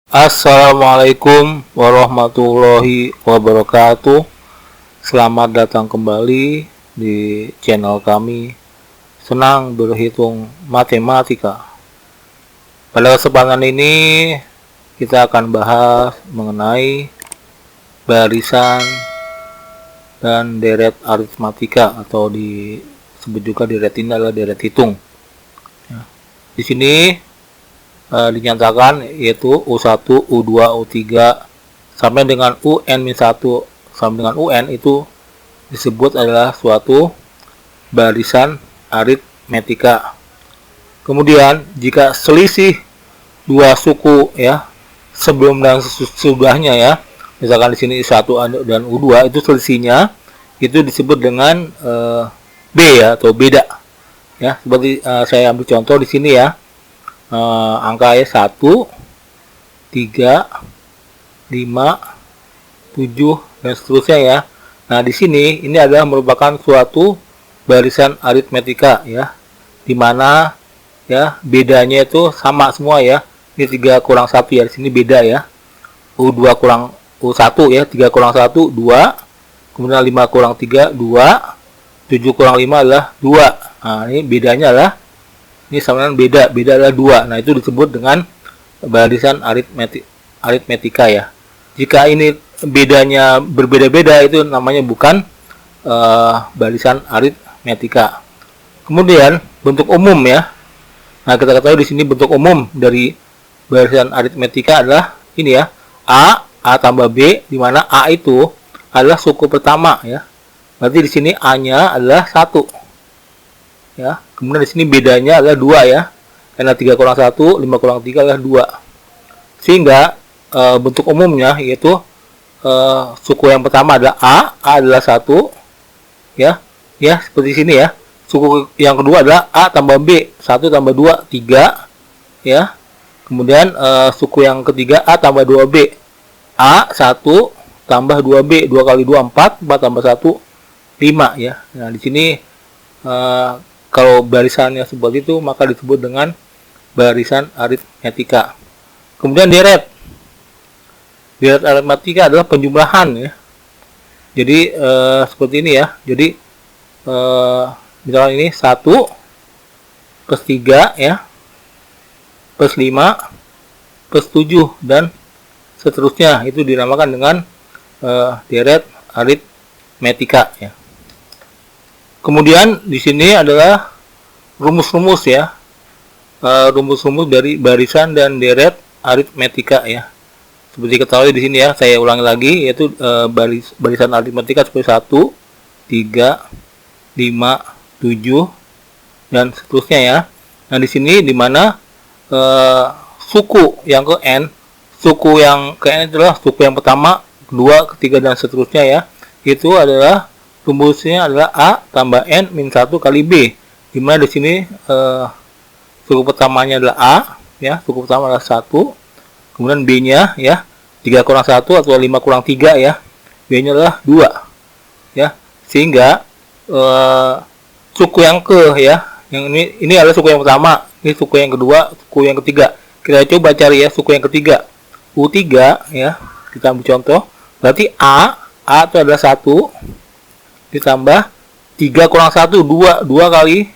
Assalamualaikum warahmatullahi wabarakatuh. Selamat datang kembali di channel kami Senang Berhitung Matematika. Pada kesempatan ini kita akan bahas mengenai barisan dan deret aritmatika, atau disebut juga deret ini adalah deret hitung. Di sini dinyatakan yaitu U1, U2, U3 sampai dengan UN-1 sampai dengan UN itu disebut adalah suatu barisan aritmetika. Kemudian jika selisih dua suku ya, sebelum dan sesudahnya ya, misalkan di sini U1 dan U2 itu selisihnya itu disebut dengan B ya, atau beda ya. Seperti saya ambil contoh di sini ya. Angka ya 1, 3, 5, 7 dan seterusnya ya. Nah, di sini ini adalah merupakan suatu barisan aritmetika ya, dimana ya bedanya itu sama semua ya. Ini 3 kurang 1 ya, di sini beda ya. U2 kurang U1 ya, 3 kurang 1 2, kemudian 5 kurang 3 2, 7 kurang 5 adalah 2. Nah, ini bedanya adalah ini sama dengan beda adalah 2. Nah, itu disebut dengan barisan aritmetika ya. Jika ini bedanya berbeda-beda, itu namanya bukan barisan aritmetika. Kemudian bentuk umum ya. Nah, kita ketahui di sini bentuk umum dari barisan aritmetika adalah ini ya, A tambah B, di mana A itu adalah suku pertama ya. Berarti di sini A-nya adalah 1. Ya, kemudian di sini bedanya adalah 2 ya. Karena 3 kurang 1, 5 kurang 3 adalah 2. Sehingga bentuk umumnya yaitu suku yang pertama adalah A adalah 1 ya. Ya, seperti sini ya. Suku yang kedua adalah A tambah B, 1 tambah 2 3 ya. Kemudian suku yang ketiga A tambah 2B. A 1 tambah 2B, 2 kali 2 4, 4 tambah 1 5 ya. Nah, di sini kalau barisannya seperti itu maka disebut dengan barisan aritmetika. Kemudian deret aritmetika adalah penjumlahan ya. Jadi seperti ini ya. Jadi misalnya ini 1 plus 3 ya, plus 5 plus 7 dan seterusnya, itu dinamakan dengan deret aritmetika ya. Kemudian di sini adalah rumus-rumus ya, rumus-rumus dari barisan dan deret aritmetika ya. Seperti ketahui di sini ya, saya ulangi lagi, yaitu barisan aritmetika seperti 1, 3, 5, 7 dan seterusnya ya. Nah, di sini dimana suku yang ke n, suku yang ke n adalah suku yang pertama, kedua, ketiga dan seterusnya ya. Itu adalah rumusnya adalah A tambah N min 1 kali B. Dimana di sini suku pertamanya adalah A ya, suku pertama adalah 1. Kemudian B-nya ya 3 kurang 1 atau 5 kurang 3 ya. B-nya adalah 2 ya. Sehingga suku yang ke ya, yang ini adalah suku yang pertama, ini suku yang kedua, suku yang ketiga. Kita coba cari ya suku yang ketiga. U3 ya. Kita ambil contoh. Berarti A itu adalah 1 ditambah 3 kurang 1 2 kali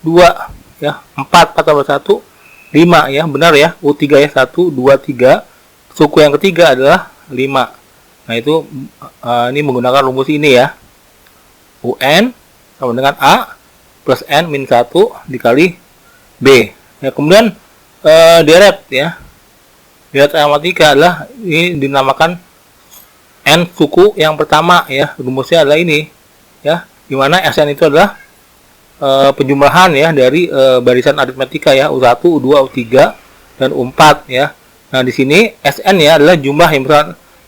2 ya, 4 tambah 1 5 ya, benar ya. U3 ya, 1 2 3, suku yang ketiga adalah 5. Nah, itu ini menggunakan rumus ini ya, UN sama dengan A plus N min 1 dikali B ya. Kemudian deret ya, deret aritmetika adalah ini dinamakan N suku yang pertama ya. Rumusnya adalah ini ya, dimana Sn itu adalah penjumlahan ya dari barisan aritmetika ya, U1, U2, U3 dan U4 ya. Nah, di sini Sn ya adalah jumlah yang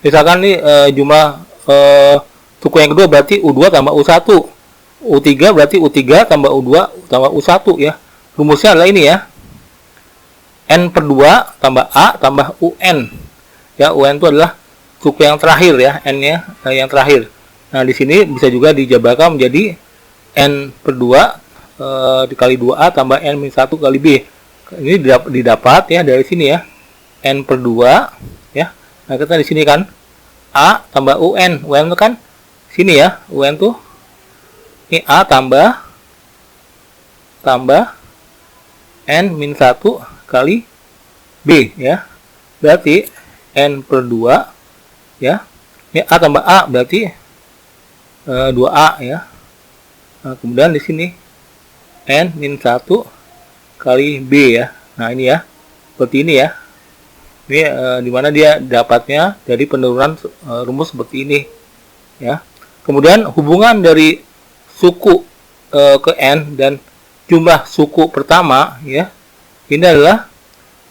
misalkan nih jumlah suku yang kedua berarti U2 tambah U1, U3 berarti U3 tambah U2 tambah U1 ya. Rumusnya adalah ini ya, N per 2 tambah A tambah UN ya. UN itu adalah suku yang terakhir ya, N-nya yang terakhir. Nah, di sini bisa juga dijabarkan menjadi N per 2 dikali 2A tambah N min 1 kali B. Ini didapat ya dari sini ya. N per 2 ya. Nah, kita di sini kan A tambah UN. UN itu kan sini ya. UN tuh ini A tambah N min 1 kali B ya. Berarti N per 2 ya. Ini A tambah A berarti 2A ya. Nah, kemudian di sini N min 1 kali B ya. Nah, ini ya. Seperti ini ya. Ini dimana dia dapatnya dari penurunan rumus seperti ini ya. Kemudian hubungan dari suku ke N dan jumlah suku pertama ya, ini adalah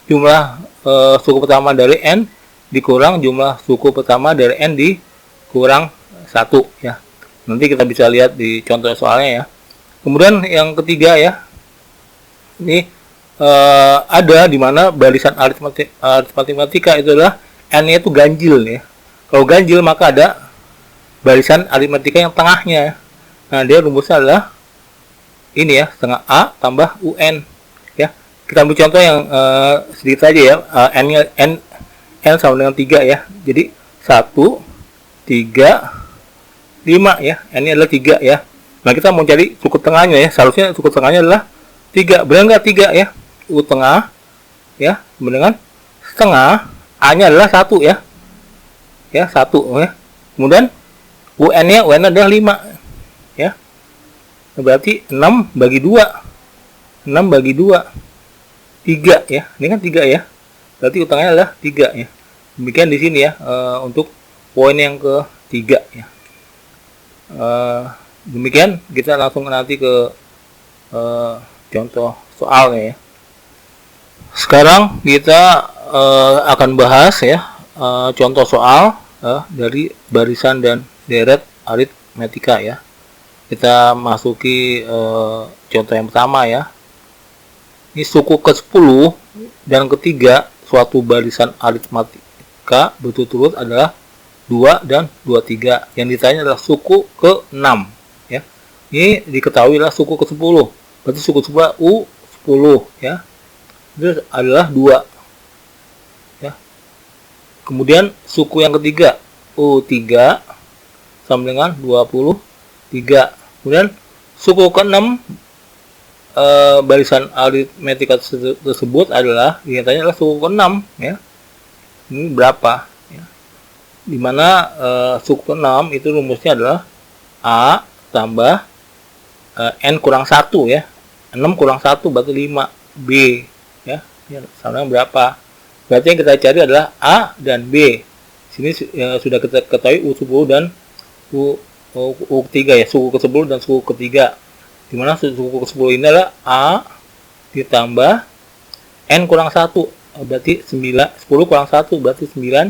jumlah suku pertama dari N dikurang jumlah suku pertama dari N dikurang 1 ya. Nanti kita bisa lihat di contoh soalnya ya. Kemudian yang ketiga ya, ini ada di mana barisan aritmatika itu adalah N-nya itu ganjil ya. Kalau ganjil maka ada barisan aritmatika yang tengahnya. Nah, dia rumusnya adalah ini ya, setengah A tambah UN ya. Kita ambil contoh yang sedikit aja ya. N sama dengan 3 ya. Jadi 1, 3, 5 ya. N-nya adalah 3 ya. Nah, kita mau cari suku tengahnya ya. Seharusnya suku tengahnya adalah 3. Benar nggak 3 ya? U tengah ya dengan setengah, A-nya adalah 1 ya. Ya, 1 ya. Kemudian UN-nya adalah 5 ya. Berarti 6 bagi 2. 6 bagi 2 3 ya. Ini kan 3 ya. Berarti utangnya adalah 3 ya. Demikian di sini ya untuk poin yang ketiga ya. Demikian kita langsung nanti ke contoh soalnya ya. Sekarang kita akan bahas ya contoh soal dari barisan dan deret aritmetika ya. Kita masuki contoh yang pertama ya. Ini suku ke-10 dan ketiga suatu barisan aritmetika berturut-turut adalah 2 dan 23. Yang ditanya adalah suku ke-6 ya. Ini diketahui adalah suku ke-10. Berarti suku ke-10 U10 ya. Itu adalah 2 ya. Kemudian suku yang ketiga U3 sama dengan 23. Kemudian suku ke-6 barisan aritmetika tersebut adalah ditanya adalah suku ke-6 ya. Ini berapa ya. Dimana suku ke-6 itu rumusnya adalah A tambah N kurang 1 ya. 6 kurang 1 berarti 5 B ya, sama dengan berapa? Berarti yang kita cari adalah A dan B. Sini sudah kita ketahui U10 dan U3 ya, suku ke-10 dan suku ketiga. Dimana suku ke-10 ini adalah A ditambah N kurang 1, berarti 9, 10 kurang 1 berarti 9.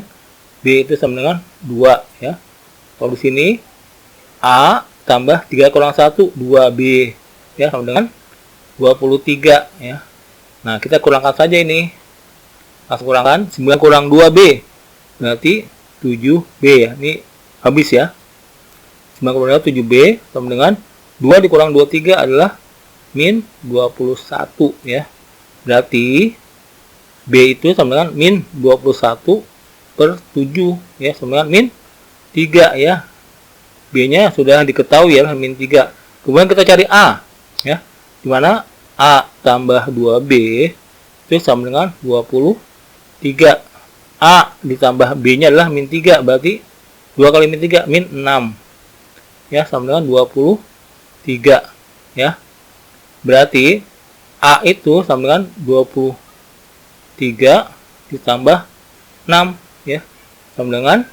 B itu sama dengan 2 ya. Kalau di sini A tambah 3 kurang 1 2B ya, sama dengan 23 ya. Nah, kita kurangkan saja ini. Langsung kurangkan 9 kurang 2B berarti 7B ya. Ini habis ya. 9 kurang 2 7B sama dengan 2 dikurang 23 adalah min 21 ya. Berarti B itu sama dengan min 21 per 7 ya, sama dengan min 3 ya. B-nya sudah diketahui ya, min 3. Kemudian kita cari A ya. Di mana A tambah 2B itu sama dengan 23. A ditambah B-nya adalah min 3, berarti 2 kali min 3 min 6 ya, sama dengan 23 ya. Berarti A itu sama dengan 23 ditambah 6 ya, sama dengan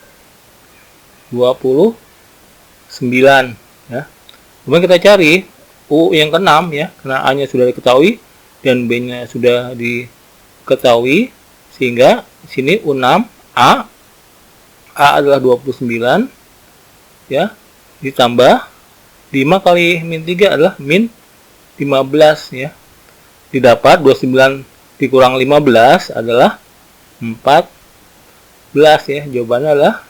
29 ya. Kemudian kita cari U yang ke-6 ya, karena A-nya sudah diketahui dan B-nya sudah diketahui, sehingga sini U6 A adalah 29 ya, ditambah 5 kali min 3 adalah min 15 ya. Didapat 29 dikurang 15 adalah 14 ya. Jawabannya adalah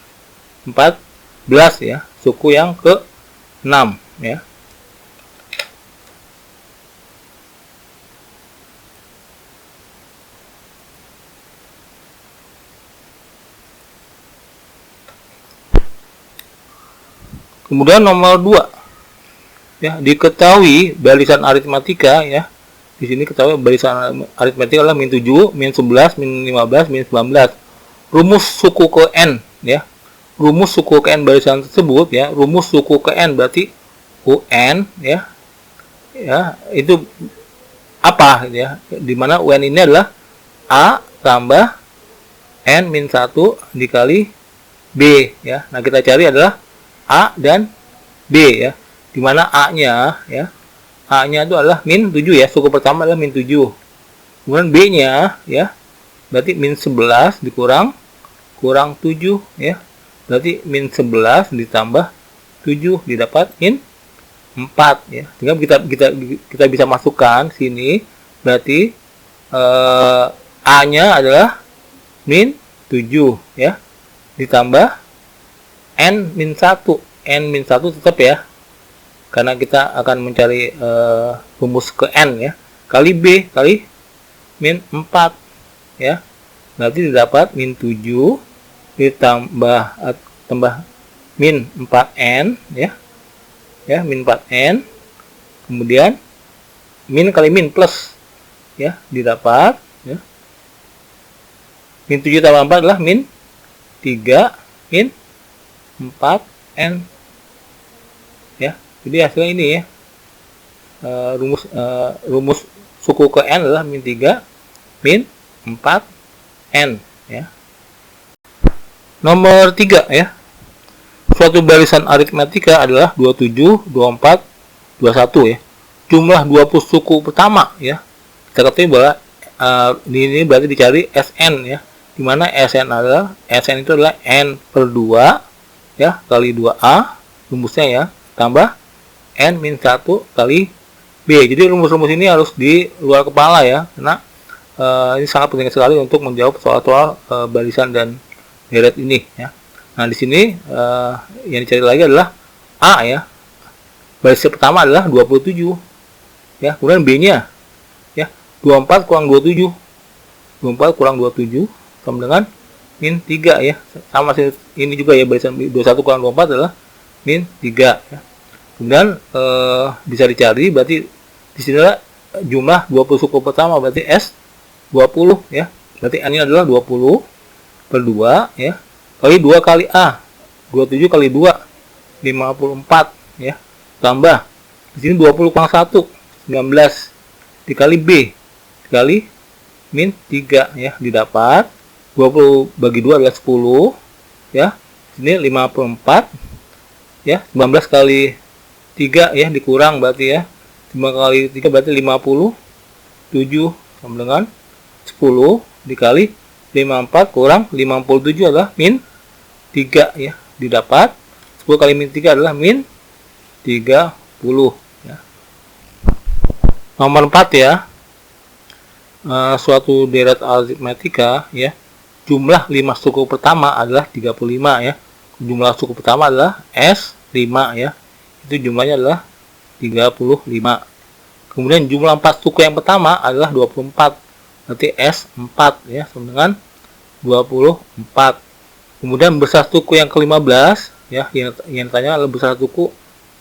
14 ya, suku yang ke-6 ya. Kemudian nomor 2, ya, diketahui barisan aritmatika, ya. Di sini ketahui barisan aritmatika adalah min 7, min 11, min 15, min 19. Rumus suku ke n, ya. Rumus suku ke n barisan tersebut, ya. Rumus suku ke n berarti UN, ya. Ya, itu apa, ya? Dimana UN ini adalah A tambah N min 1 dikali B, ya. Nah, kita cari adalah A dan B, ya. Dimana A-nya, ya, A-nya itu adalah min 7, ya. Suku pertama adalah min 7. Kemudian B-nya, ya, berarti min 11 kurang 7, ya. Berarti min 11 ditambah 7 didapat min 4, ya. Tinggal kita bisa masukkan sini, berarti A-nya adalah min 7, ya. Ditambah N min 1. N min 1 tetap, ya. Karena kita akan mencari rumus ke N, ya. Kali B kali min 4, ya. Berarti didapat min 7 tambah min 4N, ya. Ya, min 4N. Kemudian min kali min plus, ya, didapat, ya. Min 7 tambah 4 adalah min 3 min 4N, ya. Jadi hasilnya ini, ya. Rumus suku ke N adalah min 3 min 4N, ya. Nomor 3, ya. Suatu barisan aritmatika adalah 27, 24, 21, ya. Jumlah 20 suku pertama, ya. Kita ketahui bahwa ini berarti dicari SN, ya. Dimana SN itu adalah N per 2, ya, kali 2A rumusnya, ya, tambah N min 1 kali B. Jadi rumus-rumus ini harus di luar kepala, ya, karena ini sangat penting sekali untuk menjawab soal-soal barisan dan deret ini, ya. Nah, di sini yang dicari lagi adalah A, ya. Baris pertama adalah 27, ya. Kemudian B-nya, ya, 24 kurang 27. 24 kurang 27 sama dengan min 3, ya. Sama ini juga, ya, barisan 21 kurang 24 adalah min 3, ya. Kemudian bisa dicari, berarti di sini adalah jumlah 20 suku pertama, berarti S 20, ya. Berarti N-nya adalah 20 per 2, ya. Kali 2 kali A, 27 kali 2, 54, ya. Tambah, di sini 20 kurang 1, 19, dikali B, dikali min 3, ya. Didapat, 20 bagi 2 adalah 10, ya. Ini 54, ya. 19 kali 3, ya, dikurang berarti, ya. 5 kali 3 berarti 57, sama dengan 10, dikali 54 kurang 57 adalah min 3, ya. Didapat 10 kali min 3 adalah min 30, ya. Nomor 4, ya. Suatu deret aritmatika, ya. Jumlah 5 suku pertama adalah 35, ya. Jumlah suku pertama adalah S5, ya. Itu jumlahnya adalah 35. Kemudian jumlah 4 suku yang pertama adalah 24. Berarti S4, ya, sama dengan 24. Kemudian besar suku yang ke-15, ya, yang ditanya adalah besar suku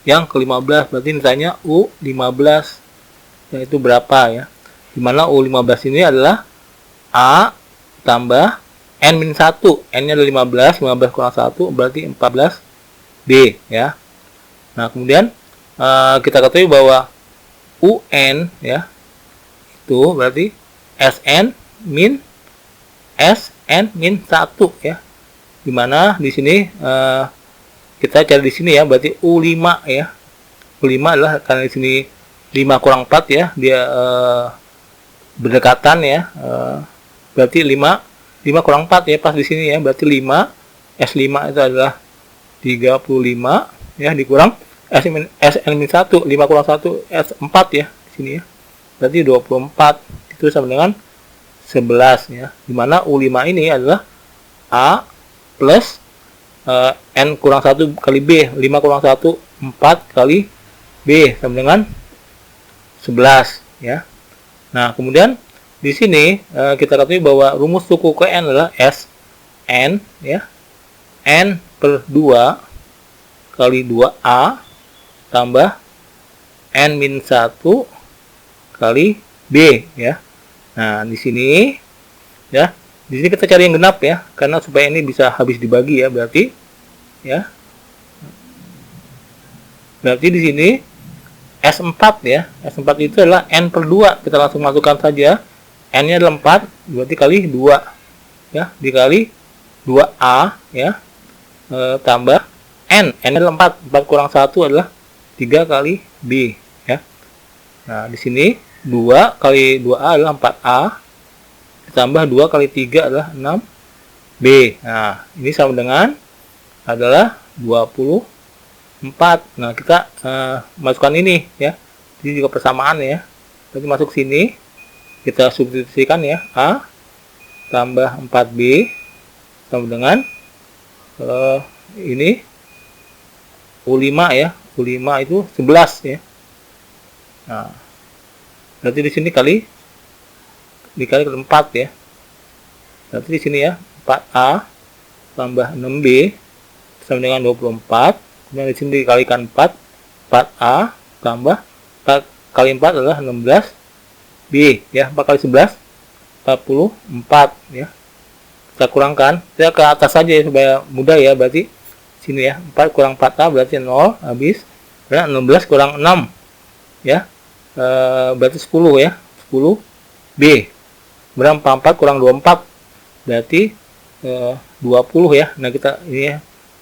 yang ke-15, berarti ditanya U15, yaitu berapa, ya. Dimana U15 ini adalah A tambah N-1, N-nya ada 15, 15 kurang 1 berarti 14B, ya. Nah, kemudian kita ketahui bahwa UN, ya, itu berarti SN min 1, ya. Dimana di sini kita cari di sini, ya, berarti U5, ya. U5 adalah karena di sini 5 kurang 4, ya, dia berdekatan, ya. Berarti 5 kurang 4, ya, pas di sini, ya. Berarti 5 S5 itu adalah 35, ya, dikurang SN-1, 5 kurang 1 S4, ya, di sini, ya. Berarti 24, itu sama dengan 11, ya. Dimana U5 ini adalah A plus N kurang 1 kali B, 5 kurang 1, 4 kali B, sama dengan 11, ya. Nah, kemudian di sini kita ketahui bahwa rumus suku ke N adalah S N, ya, N per 2 kali 2A tambah N-1 kali B ya. Nah, di sini ya, di sini kita cari yang genap ya, karena supaya ini bisa habis dibagi ya, berarti ya. Berarti di sini S4 ya. S4 itu adalah N/2. Kita langsung masukkan saja. N-nya adalah 4, berarti kali 2 ya, dikali 2A ya, tambah N-nya adalah 4. 4 kurang 1 adalah 3 kali B ya. Nah, di sini 2 kali 2A adalah 4A, ditambah 2 kali 3 adalah 6B. Nah, ini sama dengan adalah 24. Nah, kita masukkan ini ya. Ini juga persamaan ya. Berarti masuk sini, kita substitusikan ya. A tambah 4B sama dengan ini U5 ya. U5 itu 11 ya. Nah, berarti di sini dikali 4 ya. Berarti di sini ya 4A tambah 6B sama dengan 24. Kemudian di sini dikalikan 4. 4A tambah 4 kali 4 adalah 16B ya. 4 kali 11 44 ya. Kita kurangkan, kita ke atas saja ya, supaya mudah ya. Berarti sini ya 4 kurang 4A berarti 0 habis. Dan 16 kurang 6 ya. Berarti 10 ya, 10B. Berapa 4 kurang 24 berarti 20 ya. Nah, kita ini ya,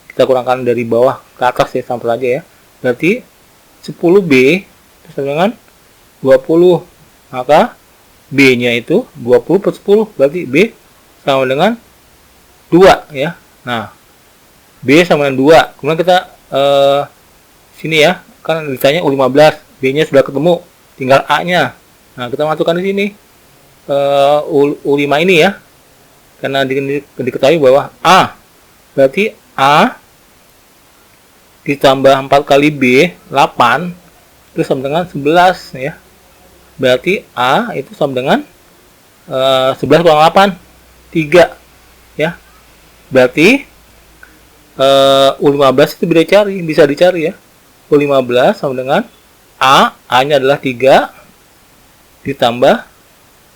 kita kurangkan dari bawah ke atas ya, sampai aja ya. Berarti 10B sama dengan 20. Maka B-nya itu 20 per 10, berarti B sama dengan 2 ya. Nah, B sama dengan 2. Kemudian kita sini ya, kan ditanya U15, B-nya sudah ketemu, tinggal A-nya. Nah, kita masukkan di sini U5 ini ya, karena diketahui bahwa A berarti A ditambah 4 kali B 8 itu sama dengan 11 ya. Berarti A itu sama dengan 11 kurang 8 3 ya. Berarti U15 itu bisa dicari ya. U15 sama dengan A-nya adalah 3 ditambah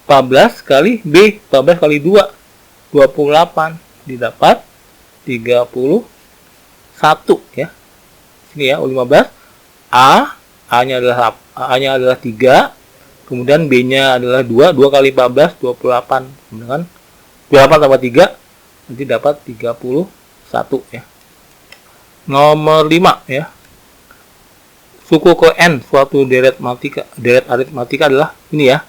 14 kali B, 14 kali 2, 28, didapat 31 ya. Sini ya, U15, A-nya adalah 3, kemudian B-nya adalah 2, 2 kali 14, 28, dengan 28 tambah 3, nanti dapat 31 ya. Nomor 5 ya. Suku ke N suatu deret aritmatika adalah ini ya.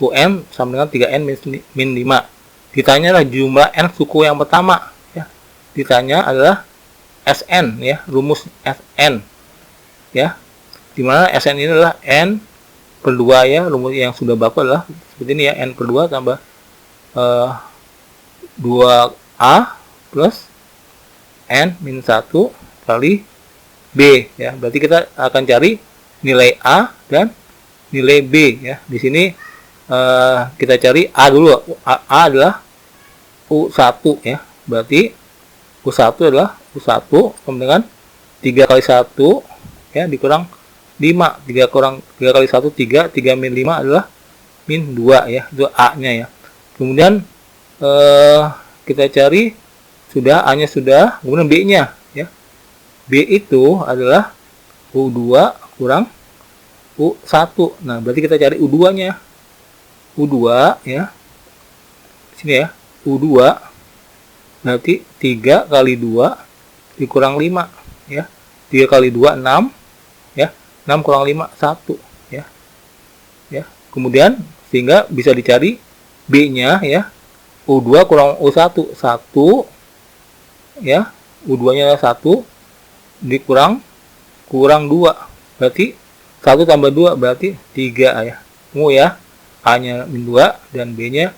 UN sama dengan 3N min 5. Ditanyalah jumlah N suku yang pertama ya. Ditanya adalah SN ya, rumus SN ya. Dimana SN ini adalah N per 2 ya, rumus yang sudah baku adalah seperti ini ya, N per 2 tambah 2A plus N min 1 kali B ya. Berarti kita akan cari nilai A dan nilai B ya. Di sini kita cari A dulu. A adalah U1 ya. Berarti U1 adalah U1 sama dengan 3 kali 1 ya dikurang 5. 3 kali 1 3, 3 min 5 adalah min 2 ya. Itu A-nya ya. Kemudian kita cari A-nya sudah, kemudian B-nya ya. B itu adalah U2 kurang U1. Nah, berarti kita cari U2-nya. U2 ya. Sini ya. U2 berarti 3 kali 2 dikurang 5 ya. 3 kali 2 6 ya. 6 kurang 5 1 ya. Ya. Kemudian sehingga bisa dicari B-nya ya. U2 kurang U1 1 ya. U2-nya adalah 1 dikurang 2, berarti 1 tambah 2 berarti 3 ya. Temu ya, A-nya min 2 dan B-nya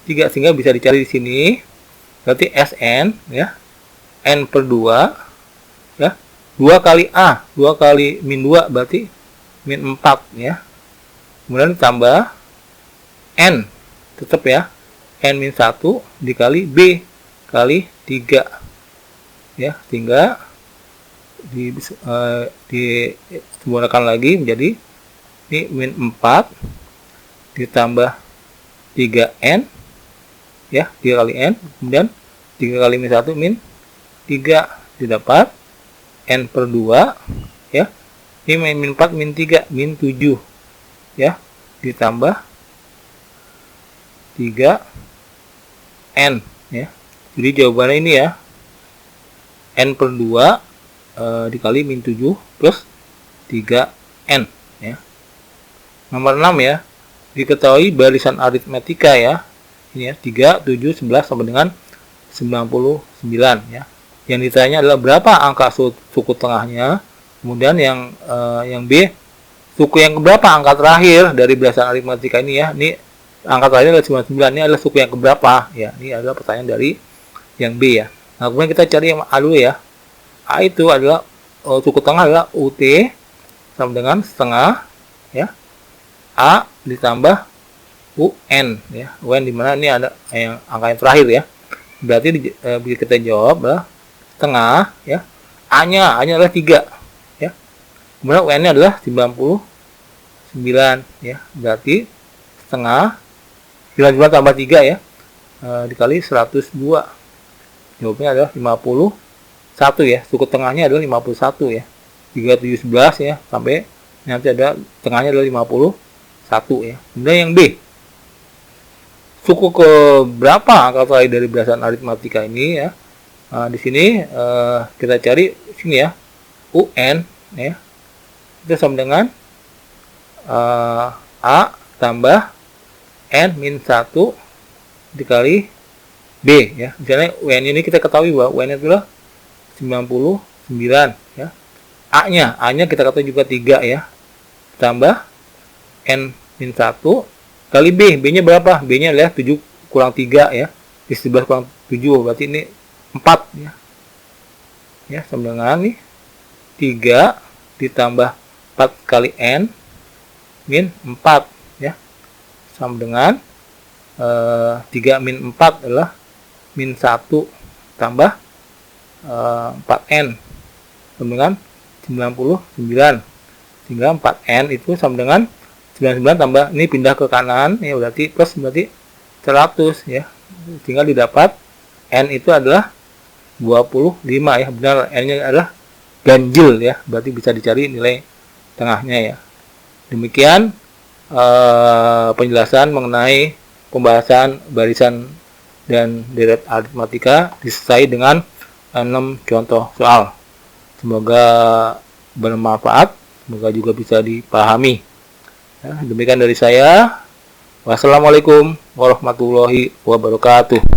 3, sehingga bisa dicari di sini. Berarti SN ya, N per 2 ya, 2 kali A, 2 kali min 2 berarti min 4 ya. Kemudian ditambah N, tetap ya, N min 1 dikali B kali 3 ya, sehingga disempurnakan lagi menjadi ini min 4 ditambah 3n ya, 3 kali n, kemudian 3 kali min 1 min 3 didapat n per 2 ya. Ini min 4 min 3 min 7 ya, ditambah 3n ya. Jadi jawabannya ini ya, n per 2 dikali min 7 plus 3n ya. Nomor 6 ya, diketahui barisan aritmetika ya. Ini ya, 3, 7, 11 sampai dengan 99 ya. Yang ditanya adalah berapa angka suku tengahnya. Kemudian yang B, suku yang keberapa angka terakhir dari barisan aritmetika ini ya. Ini angka terakhir adalah 99, ini adalah suku yang keberapa ya. Ini adalah pertanyaan dari yang B ya. Nah, kemudian kita cari yang A dulu ya. A itu adalah suku tengah adalah UT sama dengan setengah ya. A ditambah UN ya. UN dimana ini ada yang angka yang terakhir ya. Berarti kita jawab adalah setengah ya. A-nya adalah 3 ya. Kemudian UN-nya adalah 99 ya. Berarti setengah 99 tambah 3 ya. Dikali 102. Jawabnya adalah 51 ya. Suku tengahnya adalah 51 ya. 3, 7, 11 ya. Sampai nanti ada tengahnya adalah 51 ya. Kemudian yang B, suku ke berapa angka terakhir dari barisan aritmetika ini ya. Nah, di sini kita cari sini ya, UN ya. Itu sama dengan A tambah N min 1 dikali B ya. Misalnya UN ini kita ketahui bahwa UN itu adalah 99 ya. A-nya kita ketahui juga 3 ya. Tambah N min 1 kali B. B-nya berapa? B-nya adalah 7 kurang 3 ya. 11 kurang 7 berarti ini 4 ya. Ya, sama dengan nih 3 ditambah 4 kali N min 4 ya. Sama dengan 3 min 4 adalah min 1 tambah 4N sama dengan 99. Sehingga 4N itu sama dengan 99 tambah ini pindah ke kanan ya, berarti plus berarti 100 ya. Tinggal didapat N itu adalah 25 ya. Benar, N-nya adalah ganjil ya. Berarti bisa dicari nilai tengahnya ya. Demikian penjelasan mengenai pembahasan barisan dan deret aritmetika disertai dengan 6 contoh soal. Semoga bermanfaat, semoga juga bisa dipahami. Ya, demikian dari saya. Wassalamualaikum warahmatullahi wabarakatuh.